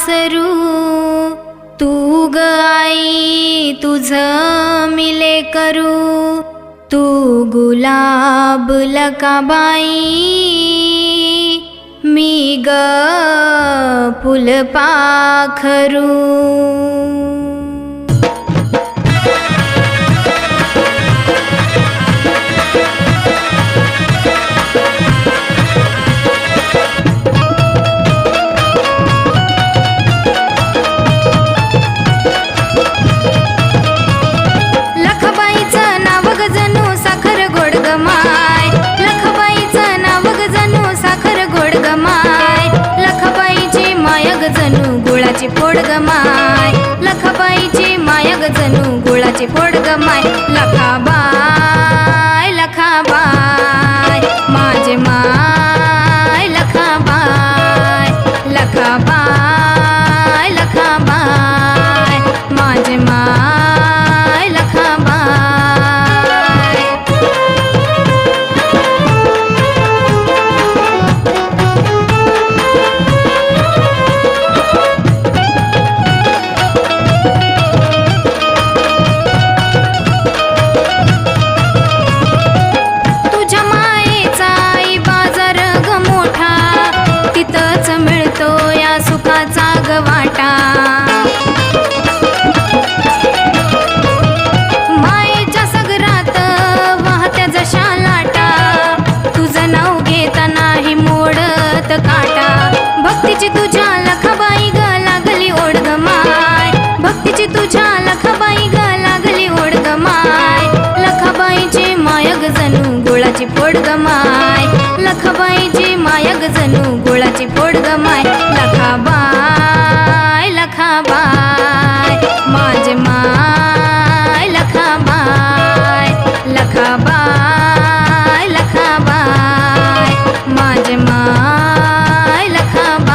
वासरू तू ग आई तुझ मिले करू तू गुलाब लकाबाई मी ग फुलपाखरू गुळाची फोड गमाय लखाबाईची माया ग जणू गुळाची फोड गमाय लखाबाई लखाबाई माझे माय लखाबाई लखाबाई लखाबाई माझे माय लखाबाई वाटा मायेच्या सगरात वाहत्या जशा लाटा तुझं नाव घेता नाही मोडत काटा भक्तीची तुझ्या लखाबाई ग लागली ओढ गमाय भक्तीची तुझ्या लखाबाई ग लागली ओढ गमाय लखाबाईची माया ग जणू गुळाची फोड गमाय लखाबाईची माया ग जणू गुळाची फोड गमाय लखाबाई लखाबाई माझे माय लखाबाई लखाबाई लखाबाई माझे माय लखाबाई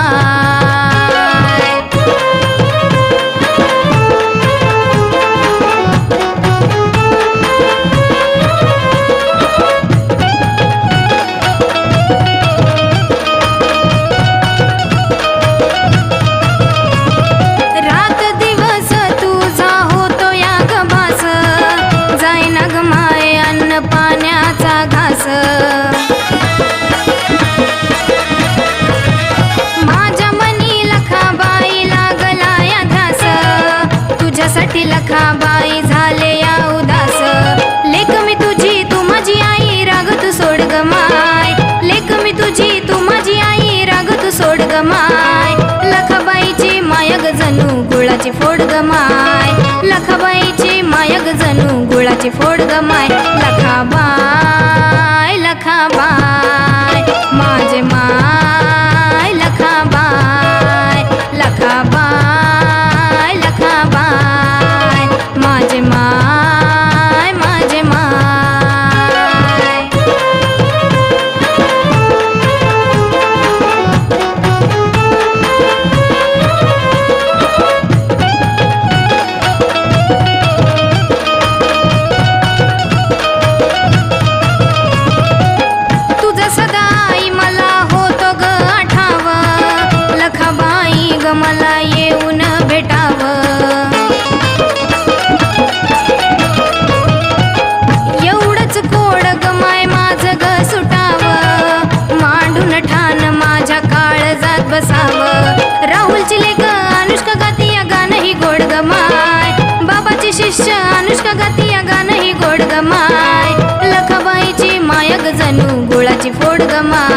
पाण्याचा घास माझ्या मनी लखाबाई लागला या ध्यास तुझ्यासाठी लखाबाई झाले या उदास लेक मी तुझी तू माझी आई राग तू सोड गमाय लेक मी तुझी तू माझी आई राग तू सोड गमाय लखाबाईची माया ग जणू गुळाची फोड गमाय लखाबाईची माया ग जणू गुळाची फोड गमाय लखाबाई लखाबाई माझे माय लखाबाई लखाबाई लखाबाई माझे माय माझे माय मला येऊन भेटावं एवढंच कोड गमाय माझं ग सुटावं मांडून ठाण माझ्या काळजात बसावं राहुलची लेक अनुष्का गाती या गाणं ही गोड गमाय बाबाची शिष्य अनुष्का गाती या गाणं ही गोड गमाय लखाबाईची माया ग जणू गुळाची फोड गमाय